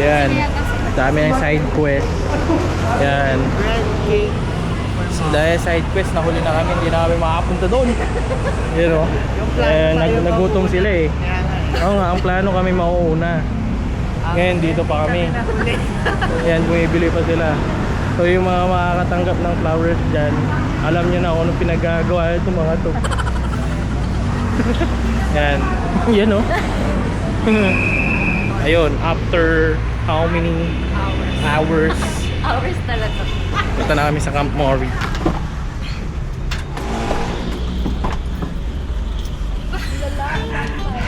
Ayan. Dami ng side quest. Ayan. Dahil side quest, nahuli na kami. Hindi na kami makapunta doon. You know? Nagutom sila eh. Oo nga, ang plano kami mauuna. Ngayon dito pa kami. Ayan, bumibili pa sila. So yung mga makakatanggap ng flowers dyan, alam nyo na kung anong pinagagawa itong mga to. Yan. Yan o. Ayun, after how many hours? Hours talaga. Punta na kami sa Camp Mori.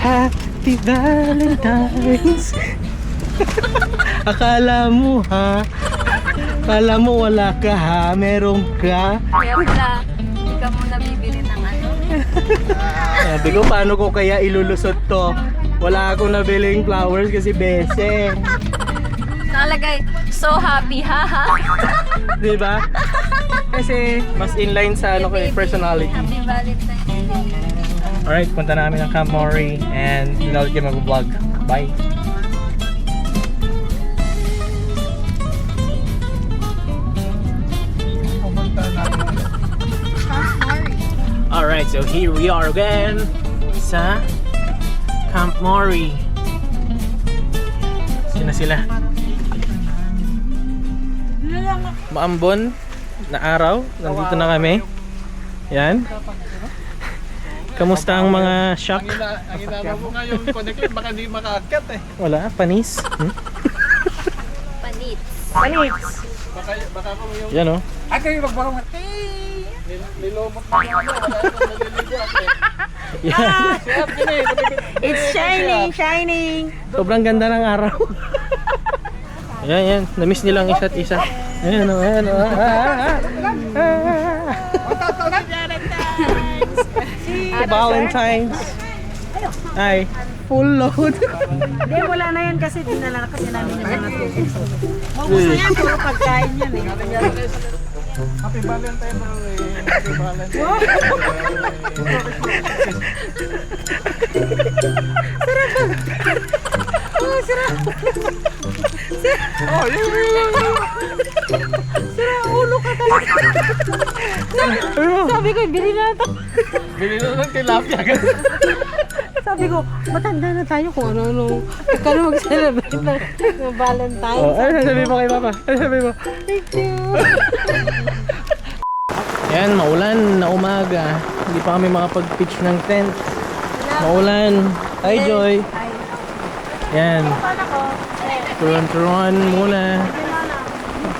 Happy Valentine's. Akala mo ha? Akala mo wala ka ha? Meron ka? Kaya pala, hindi ka muna bibili ng ano. Sabi ko, paano ko kaya ilulusot to? Wala akong nabiling flowers kasi bese. Nakalagay, so happy, haha. Diba? Kasi mas inline sa ano ko eh, personality. Happy Valentine's Day. Alright, punta namin ng Camp Mori and dinawag kayo mag-vlog. Bye! Alright, so here we are again sa Camp Mori. Sino sila? Maambon na araw. Nandito na kami. Yan. Kamusta ang mga shock? Ang inara mo ngayon, connect baka di makaakyat eh. Wala, panis. Panits. Baka ko yung Yan o. ay kayo magbawangat. Nilomot mo yung ano, wala nang naliligo ako eh. Yan. Siya, gini. It's shining, shining. Sobrang ganda ng araw. Yan, yan. Namiss nilang isa't isa. Ayan o, ayan o. Valentine's. Ay, full load. Hindi, wala na yan kasi dinala na kasi namin yung mga tubig. Maubos na yan, puro pagkain yan eh. Happy Valentine bro eh. Happy Valentine. Oh, Sira, ulo ka talaga. Sabi ko, bili na ito. bili na ng tilapia. Sabi ko, matanda na tayo kung ano-ano. Ikaw na mag-celebrate ng Valentine's. Oh, ano sabi mo kay Papa? Ano sabi mo? Thank you. Yan, maulan na umaga. Hindi pa kami makapag-pitch ng tent. Maulan. Hi, Joy. Yan. Turuan muna.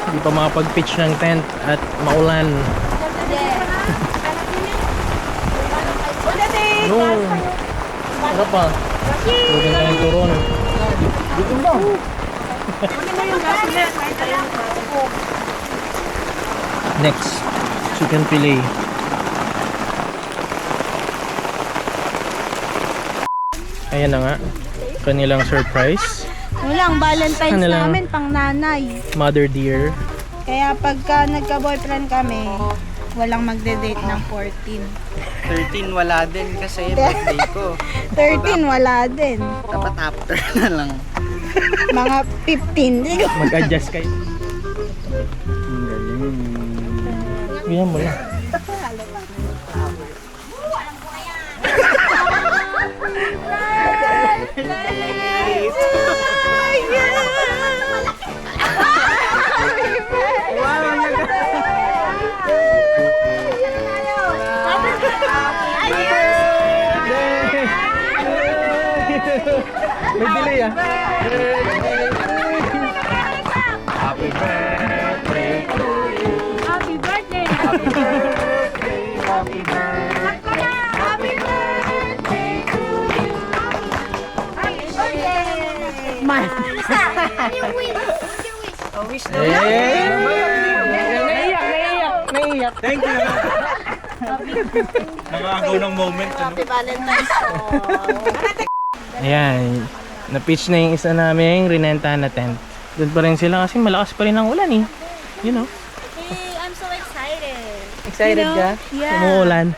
Hindi pa makapag-pitch ng tent at maulan. No. Ano pa? Pwede tayong turon. Dito ba? Next, chicken fillet. Ayan na nga, kanilang surprise. Walang Valentine's Ano lang? namin, pang nanay. Mother dear. Kaya pagka nagka-boyfriend kami, walang magde-date ng 14. 13 wala din kasi birthday ko. 13, wala din. Dapat after na lang. Mga 15. Hindi ko. Mag-adjust kayo. Ganyan mo lang. May delay ah. Happy birthday to you. Happy birthday! Happy birthday. Happy birthday to you! Happy birthday! Man! Wish Naiiyak. Thank you. Nakagaw ng moment. Happy Valentine's! Ayan, na-pitch na yung isa naming rinenta na tent. Doon pa rin sila kasi malakas pa rin ang ulan eh. You know. Hey, I'm so excited. Excited ka? Yeah. Umuulan.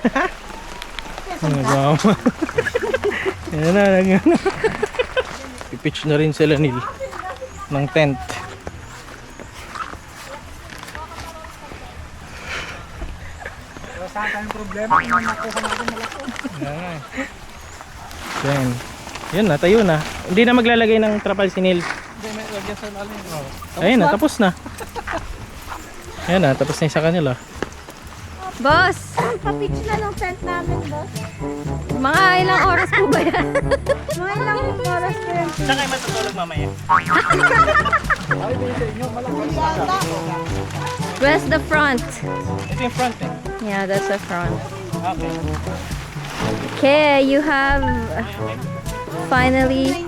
Ano ba? Ayan na, ayan na. Pipitch na rin sila nila. ng tent. Saan tayong problema? Kung nakuha natin malaki. Yan. Yun na, tayo na. Hindi na maglalagay ng trapal si Neil. Hindi, may lagyan sa lalim. Ayun na, tapos na. Ayan na, tapos na yung sa kanila. Boss! Pa-pitch na ng tent namin, boss. Mga ilang oras po ba yan? Mga ilang oras po yan. Saan kayo matutulog mamaya? Where's the front? Ito yung front eh. Yeah, that's the front. Okay. Okay, you have finally...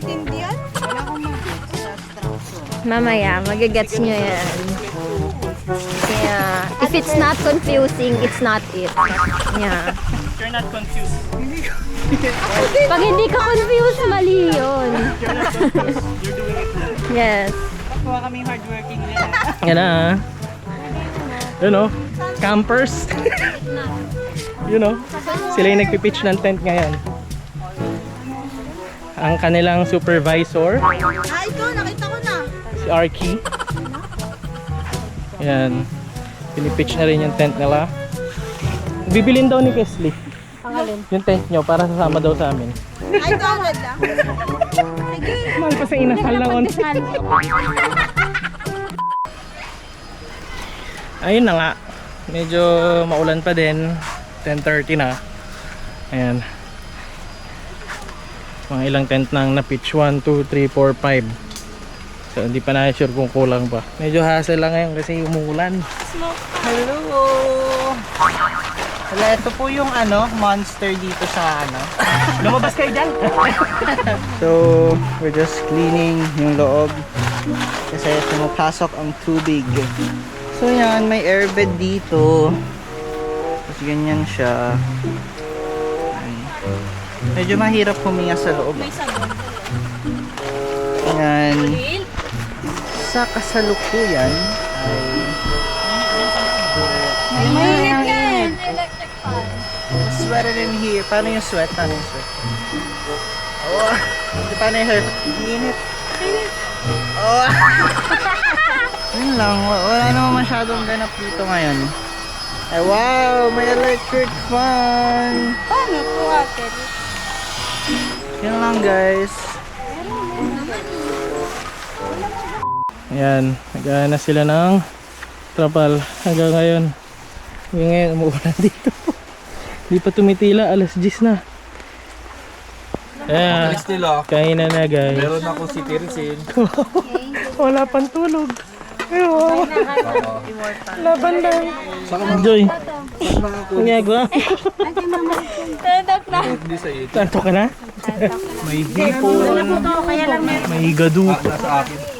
Mamaya, magagets nyo yan. Yeah. If it's not confusing, it's not it. Yeah. You're not confused. Pag hindi ka confused, mali yun. Yes. Kuha kami hardworking nila. Yan na ah. Yun o. Campers. Yun o. Sila yung nagpipitch ng tent ngayon. Ang kanilang supervisor. Ito, nakita ko na. Si Arky. Yan. Pinipitch na rin yung tent nila. Bibilin daw ni Kesley. Pangalin. Yung tent nyo para sasama daw sa amin. Ay, ito agad lang. Mahal pa sa inasal ng onti. Ayun na nga. Medyo maulan pa din. 10:30 na. Ayan. Mga ilang tent nang na-pitch. 1, 2, 3, 4, 5. So hindi pa na sure kung kulang pa. Medyo hassle lang ngayon kasi umuulan. Hello! Wala, ito po yung monster dito sa Lumabas kayo dyan! So, we're just cleaning yung loob. Kasi pumapasok ang tubig. So yan, may airbed dito. Tapos ganyan siya. Ayan. Medyo mahirap huminga sa loob. Ayan. Sa kasalukuyan ay Mainit yan! Electric fan. sweater in here. Paano yung sweat? Paano yung sweat? Oh, paano yung hair? Init. Oh. Yun lang. Wala naman masyadong ganap dito ngayon. Ay, wow! May electric fan! Paano po ate? Yun lang guys. Ayan. Nagana na sila ng trapal hanggang ngayon. Ngayon umuulan dito. Hindi pa tumitila. Alas 10 na. Ayan. Alis nila. Kainan na guys. Meron akong si Tirsin. Wala pang tulog. Ayun. Laban lang. Enjoy. Ngagwa. Hindi sa ito. Tanto ka na? May hipon. May gadu. Nasa akin.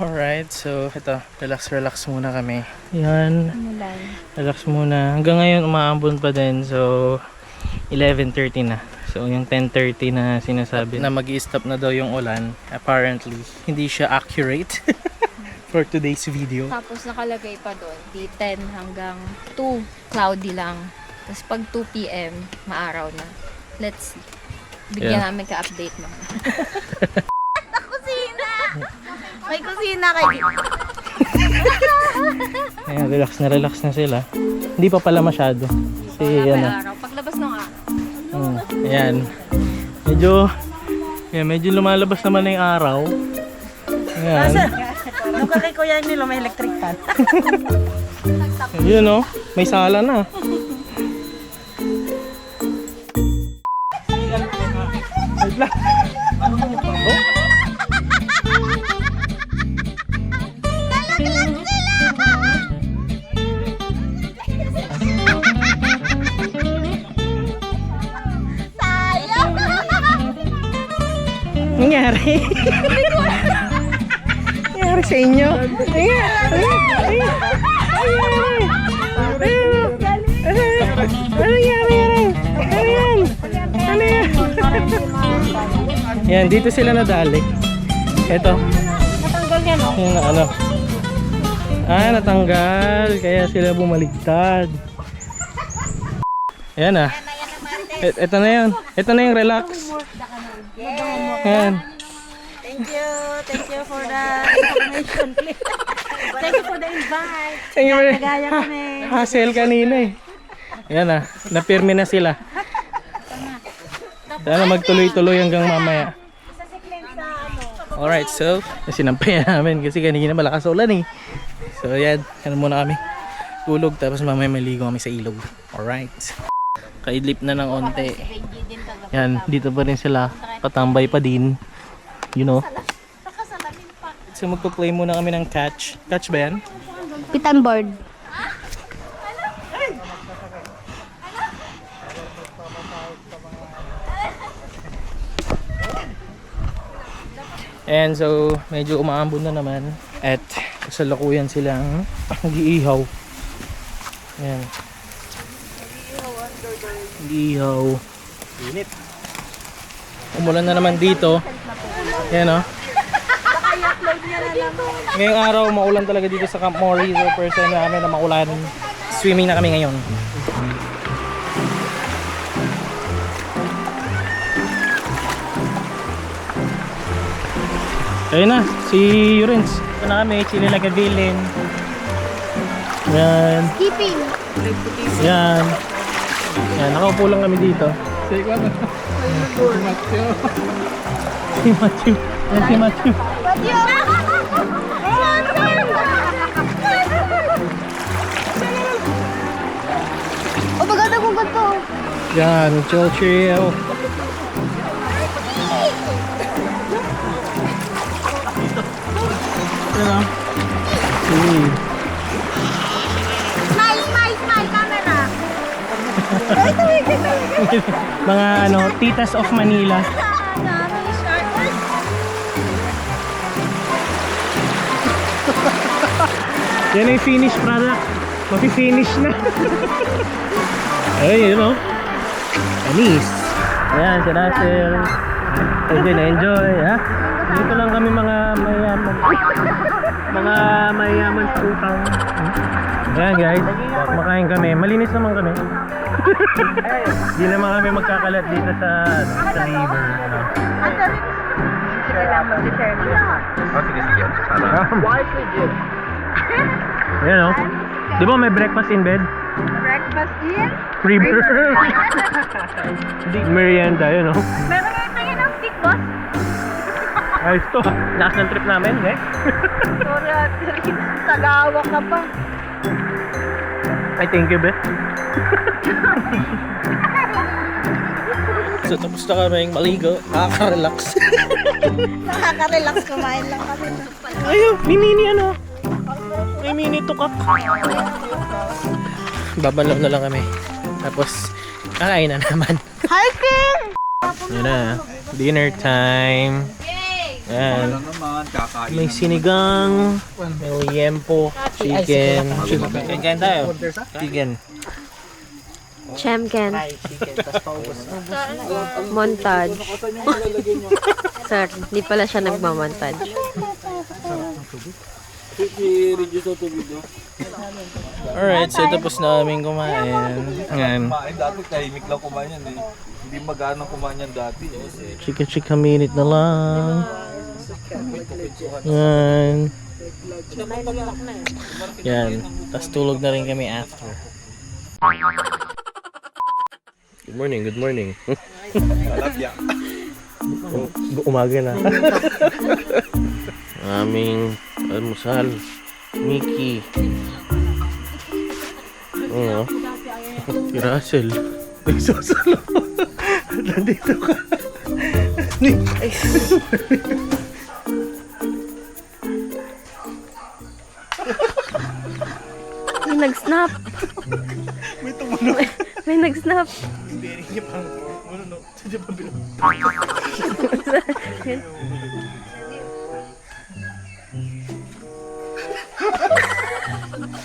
Alright, so ito, relax muna kami. Yan, relax muna. Hanggang ngayon umaambon pa din, so 11:30 na. So yung 10:30 na sinasabi na mag-i-stop na daw yung ulan, apparently hindi siya accurate for today's video. Tapos nakalagay pa doon, di 10 hanggang 2, cloudy lang. Tapos pag 2 p.m., maaraw na. Let's see. Bigyan Yeah. namin ka-update mo. May kusina kayo. Ayan, relax na sila. Hindi pa pala masyado. Kasi Wala yan pa araw. Paglabas ng araw. Ayan. Medyo lumalabas naman na yung araw. Ayan. Nung kay Kuya nila may electric fan. Yun oh, may sala na. Nangyari? Nangyari sa inyo? Yan, dito sila nadali. Ito. Natanggal niya, no? Yung ano. Natanggal. Kaya sila bumaligtad. Ayan ah. Ito na yun. Ito na yung relax. Ayan. Thank you for the information, please. Thank you for the invite. Thank you. Nagaya kami. Hassle kanina eh. Ayan na, napirme na sila. Sana magtuloy-tuloy hanggang mamaya. Alright, so sinampayan namin kasi kanina malakas ulan eh. So yan, ano muna kami. Tulog tapos mamaya maligo kami sa ilog. Alright. Kaidlip na ng onte. Yan, dito pa rin sila. Katambay pa din. You know. So magpo-play muna kami ng catch. Catch ba yan? Pitan board. And so, medyo umaambon na naman. At kasalukuyan silang nag-iihaw. Ayan. Nag-iihaw. Init. Umulan na naman dito. Ayan o. Ngayong araw, maulan talaga dito sa Camp Mori. So, first time namin na maulan. Swimming na kami ngayon. Ayun na, si Urens. Ito na kami, chili like a villain. Yan. Skipping. Yan. Yan, nakaupo lang kami dito. Si Matthew. Si Matthew. Yan si Matthew. O maganda kung ganito. Yan, chill. Yan o. Smile, camera. Mga ano, titas of Manila. Yan ay finished product. Mapi-finish na. Ay, you know. Anis. Ayan, si Russell. Enjoy, ha? Dito lang kami mga mayaman. Mga mayaman sa utang. Ayan guys, kumakain kami. Malinis naman kami. Hindi naman kami magkakalat dito sa river. Ano. Ayan o. Di ba may breakfast in bed? Breakfast in? River. Merienda, yun o. Meron nga tayo ng stick, boss. Ayos to. Last ng trip namin, eh. Sorry, tagawak ka pa. Ay, thank you, Beth. So, tapos na kaming maligo. Nakaka-relax. Nakaka-relax, kumain lang kami. Ayun, may mini ano. May mini tukak. Babalaw na lang kami. Tapos, kakain na naman. Hiking! Yun na. Dinner time. Ayan. May sinigang. May liempo. Chicken. Chicken tayo. Chicken. Chemken. Montage. Sir, di pala siya nagmamontage. Alright, so tapos na kaming kumain. Ayan. Dati tahimik lang kumain yan eh. Hindi magana kumain yan dati. Chika-chika minute na lang. Yan. Yan. Tapos tulog na rin kami after. Good morning, good morning. Umaga na. Aming almusal. Mickey. Oo. Si Russell. Nagsasalo. Nandito ka. May nag-snap. May tumunog. May nag-snap. Hindi niya pang no. Sadya pa bilog.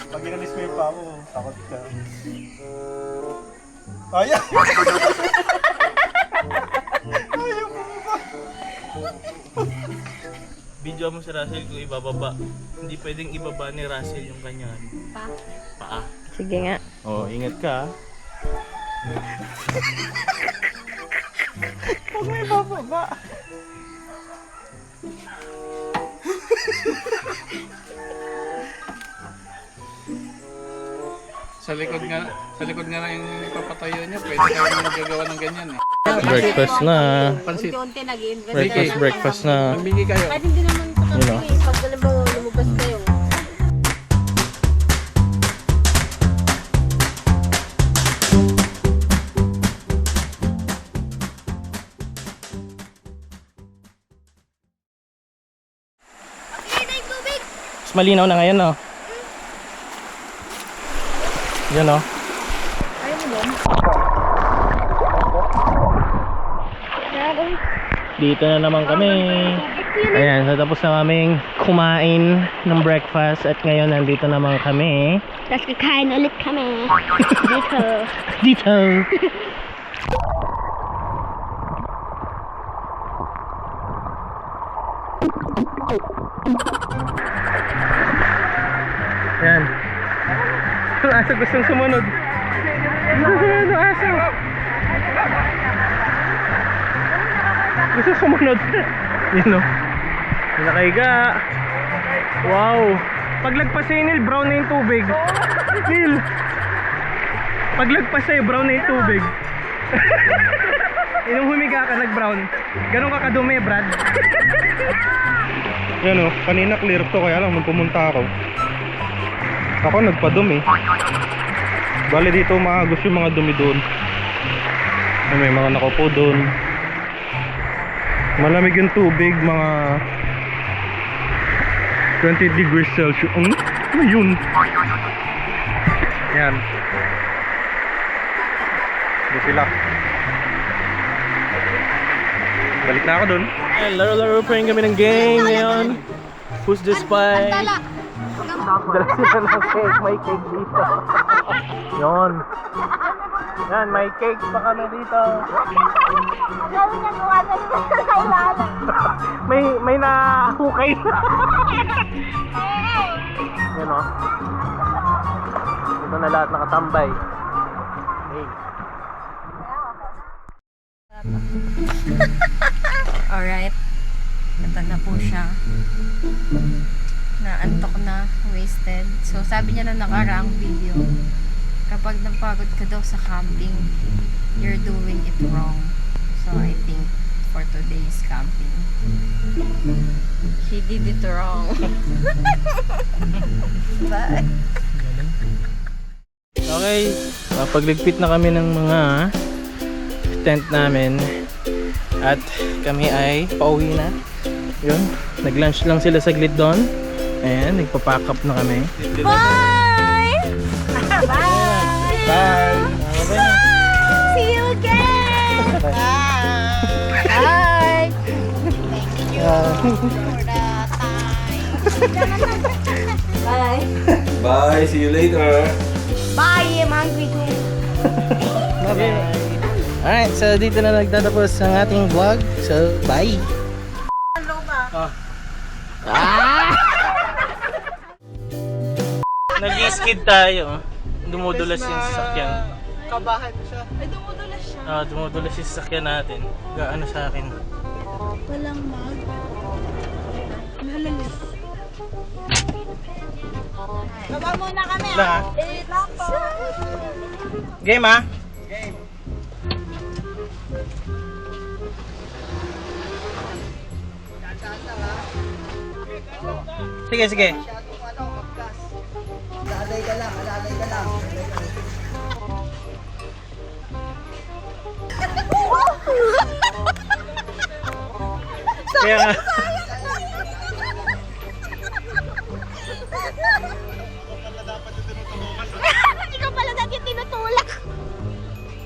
Pag inalis mo yung pa ako, takot ka. Ayaw! Ayaw mo ba? Video mo si Russell kung ibababa. Hindi pwedeng ibaba ni Russell yung kanyang paa. Sige nga. Oh, ingat ka. Pag may bababa. Sa likod nga lang yung ipapatayo niya. Pwede kayo magagawa ng ganyan eh. Breakfast na. Pansit. Unti nag-invest. Breakfast na. Magbigay kayo. Pwede din naman ito Yun, kami. Pag halimbawa lumabas kayo. Mas malinaw na ngayon, no? Yan, no? Dito na naman kami. Ayan, so tapos na kaming kumain ng breakfast at ngayon nandito naman kami. Tapos kakain ulit kami. Dito. Dito! Ayan. Ang aso gustong sumunod. Gusto sumunod ang aso. Gusto sumunod. Yun o. Nakahiga. Wow. Paglagpas sa'yo, Neil, brown na yung tubig. Neil. Paglagpas sa'yo, brown na yung tubig. Nung humiga ka, nag-brown. Ganon ka kadumi, Brad. Yan o. Kanina clear to, kaya lang nung pumunta ako. Ako nagpadumi. Bale dito maagos yung mga dumi doon. May mga nakaupo doon. Malamig yung tubig, mga 20 degrees Celsius. Ano yun? Yan. Doon sila. Balik na ako doon. Laro-laro pa rin kami ng game ngayon. Who's the spy? Dala sila ng cake. May cake dito. Yun. Yan, may cake pa kami dito. may nahukay. Yan o. Ito na lahat nakatambay. Hey. Alright. Ito na po siya. Naantok na, wasted. So, sabi niya na nakaraang video, kapag napagod ka daw sa camping, you're doing it wrong. So, I think for today's camping, he did it wrong. Bye! Okay, pagligpit na kami ng mga tent namin at kami ay pauwi na. Yun, nag-lunch lang sila saglit doon. Ayan, nagpa-pack up na kami. Bye! Bye! Bye! See you again! Bye! Bye! Bye, see you later. Bye! I'm hungry too. Alright, so dito na nagtatapos ang ating vlog. So, bye! Nag-skid tayo. Dumudulas yung sasakyan. Kabahan siya. Dumudulas yung sasakyan natin. Gaano sa akin. Walang mag. Malalis. Baba muna kami Lang ah. Game ah? Game. Sige, sige. Alalay ka lang, alalay ka lang. Kaya nga. Hindi ko pala dati tinutulak.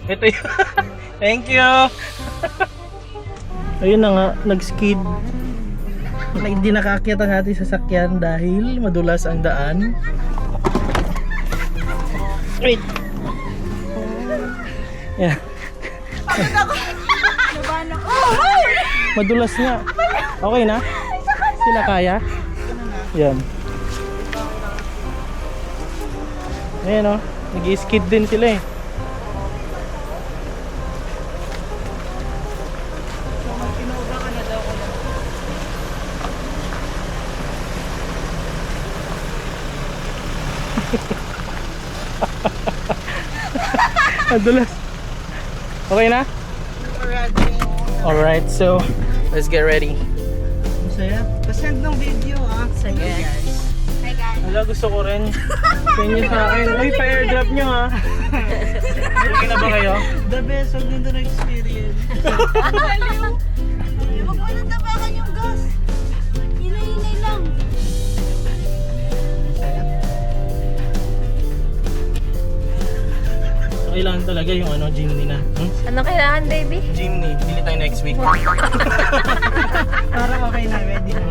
Ito yun. Thank you. Ayun na nga, nag-skid. Hindi nakaakyat ang ating sasakyan dahil madulas ang daan. Wait. Yeah. Madulas nga. Okay na? Sila kaya? Yan. Ayan o. Nag-skid din sila eh. Adulas. Okay na? Alright, so let's get ready. Masaya. Pasend ng video ah. Sige. Hi guys. Hala, gusto ko rin. Send nyo sa akin. Uy, pa-airdrop nyo ha. Okay na ba kayo? The best of nito na experience. Huwag mo nang tapakan yung gas. Hinay-hinay lang. So, kailangan talaga yung ano, Jimny na. Ano kailangan, baby? Jimny, bili tayo next week. Para okay na, ready na.